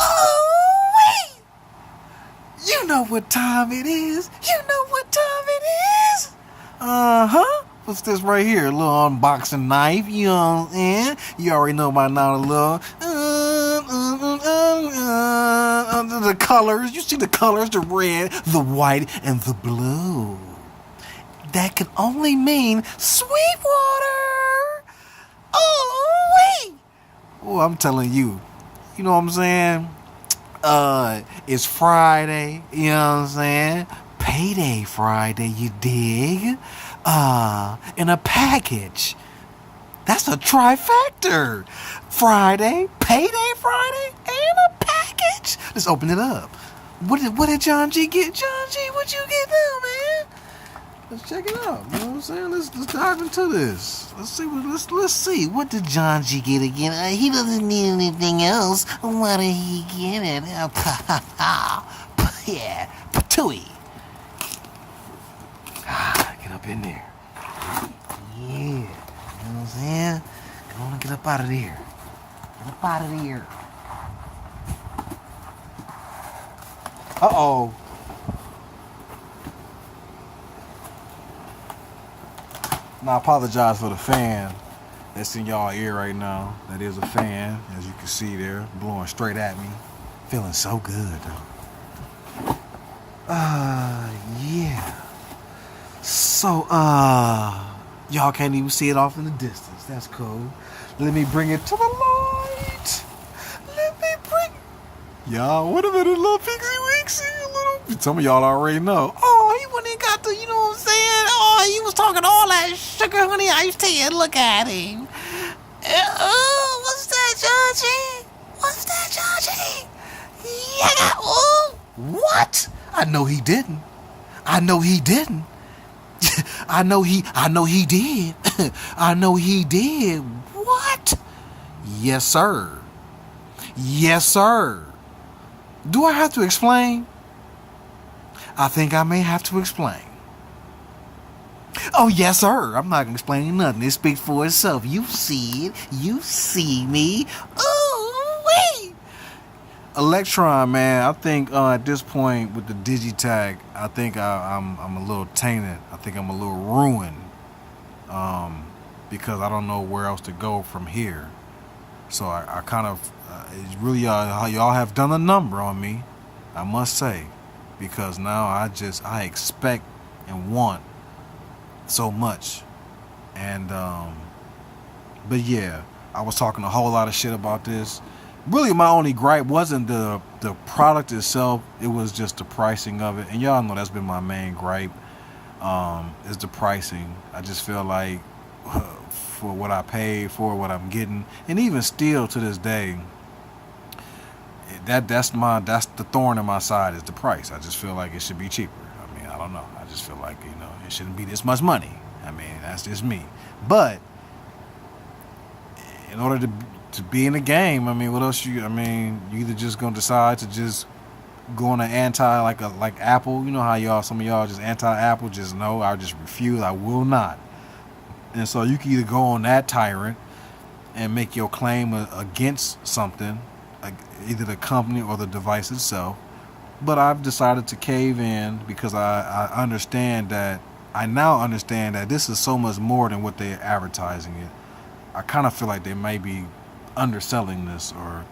Oh, wait! You know what time it is. You know what time it is. Uh-huh. What's this right here? A little unboxing knife. You know what I'm saying? You already know by now the little... the colors. You see the colors, the red, the white, and the blue. That can only mean Sweetwater. Oh, wait. Oh, I'm telling you. You know what I'm saying? It's Friday. You know what I'm saying? Payday Friday, you dig? In a package. That's a trifecta. Friday, payday Friday, and a package. Let's open it up. What did John G get? John G, what you get now, man? Let's check it out. You know what I'm saying? Let's dive into this. Let's see. What did John G get again? He doesn't need anything else. Why did he get it? Yeah, patooey. Get up in there. Yeah. You know what I'm saying? Come on, get up out of there. Get up out of there. Uh-oh. Now, I apologize for the fan that's in y'all ear right now. That is a fan, as you can see there, blowing straight at me. Feeling so good, though. Yeah. So, y'all can't even see it off in the distance. That's cool. Let me bring it to the light. Let me bring... Y'all, what about a little pixie wixie? Some of y'all already know. Oh, he went and got the, you know what I'm saying? Oh, he was talking all that sugar honey iced tea. Look at him. What's that, Georgie? What's that, Georgie? Yeah. Oh, what? I know he didn't. I know he did. I know he did. I know he did. What? Yes, sir. Yes, sir. Do I have to explain? I think I may have to explain. Oh, yes, sir. I'm not going to explain nothing. It speaks for itself. You see it. You see me. Ooh, wee. Electron, man, I think at this point with the Digitag, I think I'm a little tainted. I think I'm a little ruined because I don't know where else to go from here. So I kind of, it's really, y'all have done a number on me, I must say, because now I expect and want so much. And, but yeah, I was talking a whole lot of shit about this. Really, my only gripe wasn't the product itself. It was just the pricing of it. And y'all know that's been my main gripe, is the pricing. I just feel like for what I paid for, what I'm getting, and even still to this day, that's the thorn in my side is the price. I just feel like it should be cheaper. I mean, I don't know. I just feel like, you know, it shouldn't be this much money. I mean, that's just me. But in order to be in the game, I mean, what else you either just gonna decide to just go on an anti like Apple. You know how some of y'all just anti-Apple, just no, I just refuse, I will not. And so you can either go on that tyrant and make your claim against something, either the company or the device itself. But I've decided to cave in because I understand that, I now understand that this is so much more than what they're advertising it. I kind of feel like they may be underselling this or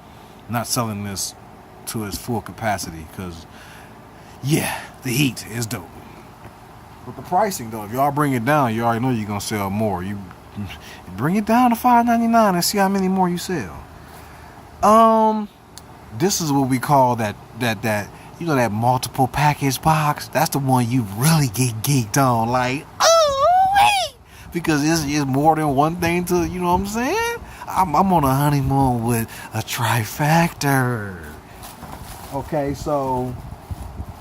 not selling this to its full capacity, because yeah, the heat is dope. But the pricing though, if y'all bring it down, you already know you're gonna sell more. You bring it down to $5.99 and see how many more you sell. This is what we call that you know, that multiple package box. That's the one you really get geeked on, like, oh, because it's more than one thing to, you know what I'm saying? I'm on a honeymoon with a trifecta. Okay, so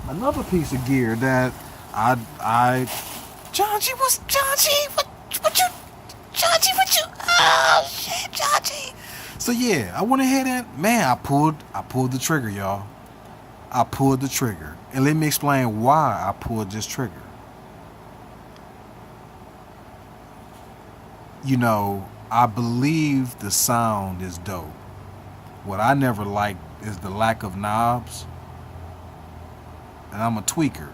another piece of gear that John G, what you, oh shit, John G. So yeah, I went ahead and, man, I pulled the trigger, y'all. I pulled the trigger. And let me explain why I pulled this trigger. You know, I believe the sound is dope. What I never liked is the lack of knobs. And I'm a tweaker.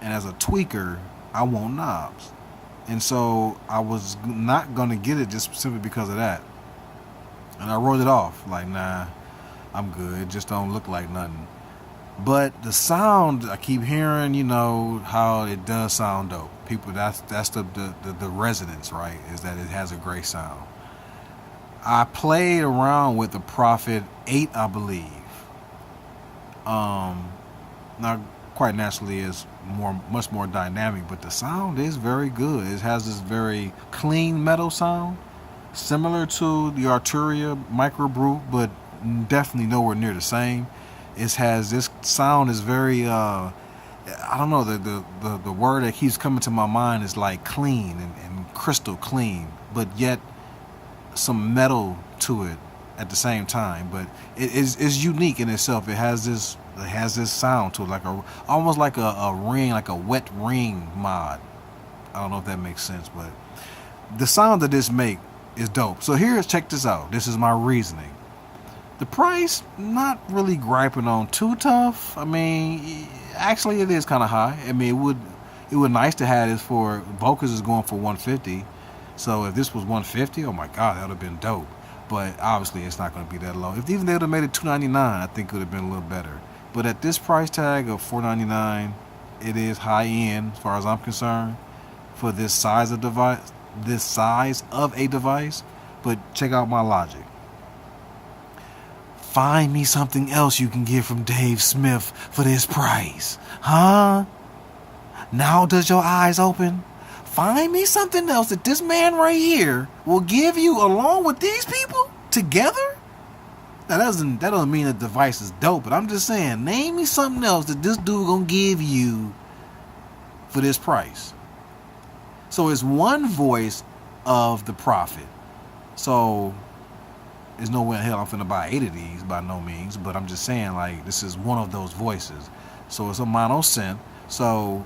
And as a tweaker, I want knobs. And so I was not going to get it just simply because of that. And I wrote it off. Like, nah, I'm good. It just don't look like nothing. But the sound, I keep hearing, you know, how it does sound dope. People, that's the resonance, right? Is that it has a great sound. I played around with the Prophet 8, I believe. Now, quite naturally, is much more dynamic, but the sound is very good. It has this very clean metal sound, similar to the Arturia microbrew, but definitely nowhere near the same. It has this sound is very I don't know, the word that keeps coming to my mind is like clean and crystal clean, but yet some metal to it at the same time. But it is unique in itself. It has this sound to it, like almost like a ring, like a wet ring mod. I don't know if that makes sense, but the sound that this make is dope. So check this out. This is my reasoning. The price, not really griping on too tough. I mean, actually it is kind of high. I mean, it would nice to have this for, Vocus is going for $150. So if this was $150, oh my God, that would have been dope. But obviously it's not going to be that low. If even they would have made it $299, I think it would have been a little better. But at this price tag of $499, it is high end as far as I'm concerned for this size of device, But check out my logic. Find me something else you can get from Dave Smith for this price. Huh? Now does your eyes open? Find me something else that this man right here will give you along with these people together? Now that doesn't mean the device is dope, but I'm just saying, name me something else that this dude gonna give you for this price. So it's one voice of the Prophet. So there's no way in hell I'm finna buy 8 of these by no means, but I'm just saying, like, this is one of those voices. So it's a mono synth. So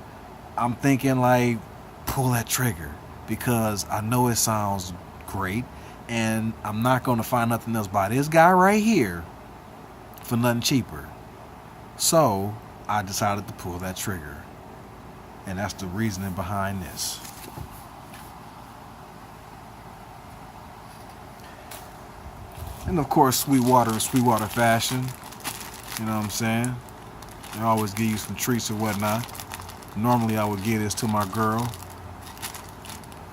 I'm thinking, like, pull that trigger because I know it sounds great, and I'm not gonna find nothing else by this guy right here for nothing cheaper. So I decided to pull that trigger, and that's the reasoning behind this. And of course, Sweetwater in Sweetwater fashion. You know what I'm saying? They always give you some treats or whatnot. Normally I would give this to my girl.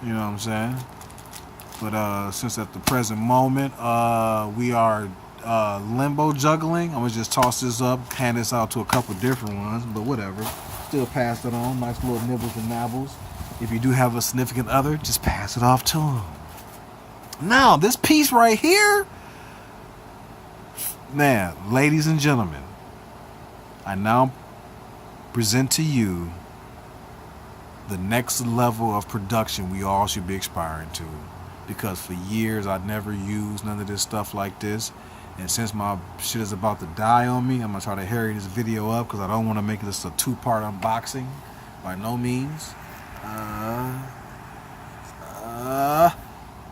You know what I'm saying? But since at the present moment we are limbo juggling, I'm gonna just toss this up, hand this out to a couple different ones, but whatever. Still pass it on. Nice little nibbles and nabbles. If you do have a significant other, just pass it off to them. Now, this piece right here, man, ladies and gentlemen, I now present to you the next level of production we all should be aspiring to. Because for years I'd never used none of this stuff like this. And since my shit is about to die on me, I'm going to try to hurry this video up because I don't want to make this a 2-part unboxing. By no means.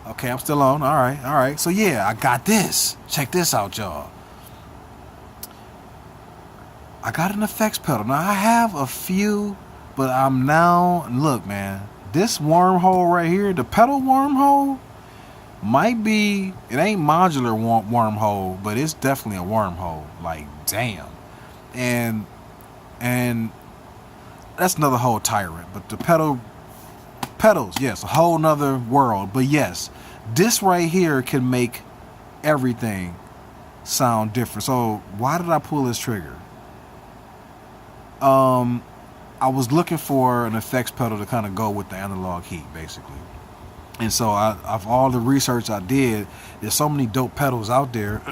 Okay, I'm still on. All right. So yeah, I got this. Check this out, y'all. I got an effects pedal. Now I have a few, but I'm now, look, man, this wormhole right here, the pedal wormhole, might be, it ain't modular wormhole, but it's definitely a wormhole. Like, damn. And that's another whole tyrant. But the pedals, yes, a whole nother world. But yes, this right here can make everything sound different. So why did I pull this trigger? I was looking for an effects pedal to kind of go with the analog heat, basically. And so of all the research I did, there's so many dope pedals out there.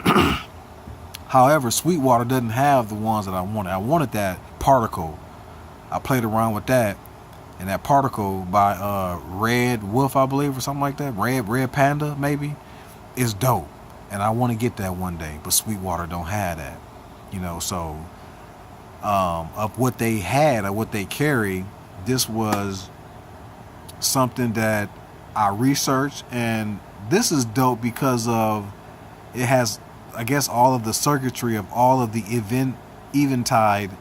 However, Sweetwater doesn't have the ones that I wanted. I wanted that particle. I played around with that, and that particle by Red Wolf, I believe, or something like that. Red Panda, maybe, is dope, and I want to get that one day. But Sweetwater don't have that, you know. So of what they had or what they carry, this was something that I researched, and this is dope because of it has I guess all of the circuitry of all of the Eventide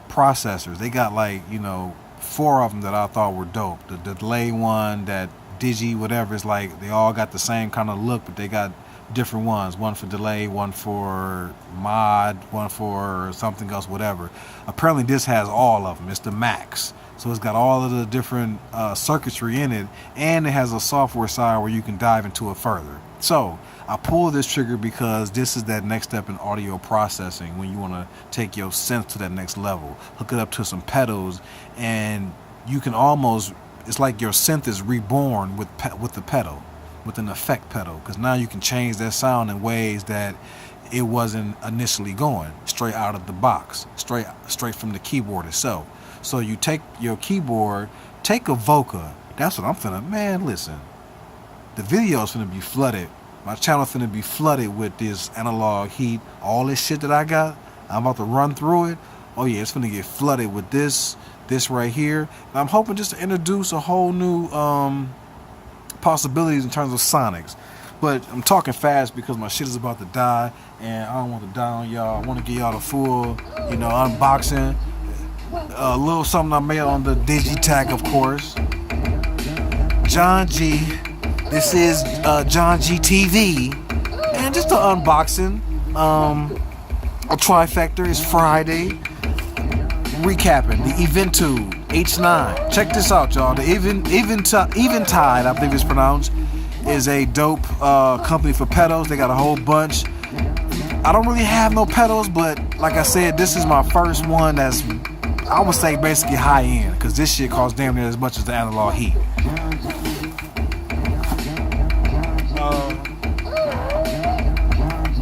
processors. They got like, you know, 4 of them that I thought were dope. The delay one, that Digi, whatever, is like they all got the same kind of look, but they got different ones. One for delay, one for mod, one for something else, whatever. Apparently this has all of them. It's the max. So it's got all of the different circuitry in it, and it has a software side where you can dive into it further. So I pulled this trigger because this is that next step in audio processing when you want to take your synth to that next level. Hook it up to some pedals, and you can almost, it's like your synth is reborn with the pedal, with an effect pedal, because now you can change that sound in ways that it wasn't initially going, straight out of the box, straight from the keyboard itself. So you take your keyboard, take a Voca. That's what I'm finna, man, listen. The video's finna be flooded. My channel's finna be flooded with this analog heat. All this shit that I got, I'm about to run through it. Oh yeah, it's finna get flooded with this right here. And I'm hoping just to introduce a whole new possibilities in terms of sonics. But I'm talking fast because my shit is about to die, and I don't want to die on y'all. I want to give y'all the full, you know, unboxing. A little something I made on the Digitech, of course. JohnG. This is JohnG TV, and just an unboxing. A trifecta is Friday. Recapping the Eventide H9. Check this out, y'all. The Eventide, I believe it's pronounced, is a dope company for pedals. They got a whole bunch. I don't really have no pedals, but like I said, this is my first one that's, I would say, basically high end, because this shit costs damn near as much as the analog heat.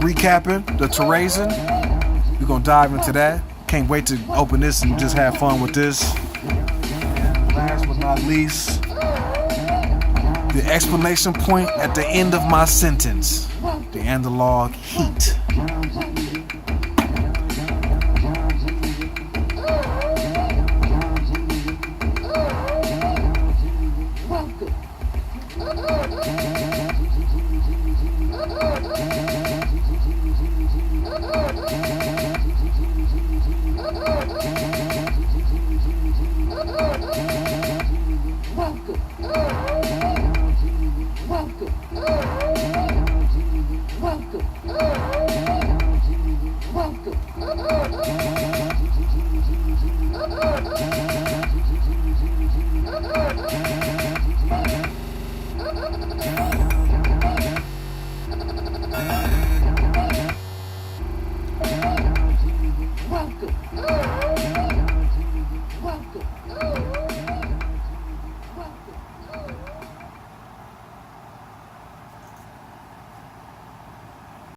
Recapping the Terrazin. We're gonna dive into that. Can't wait to open this and just have fun with this. And last but not least, the explanation point at the end of my sentence, the analog heat. Welcome.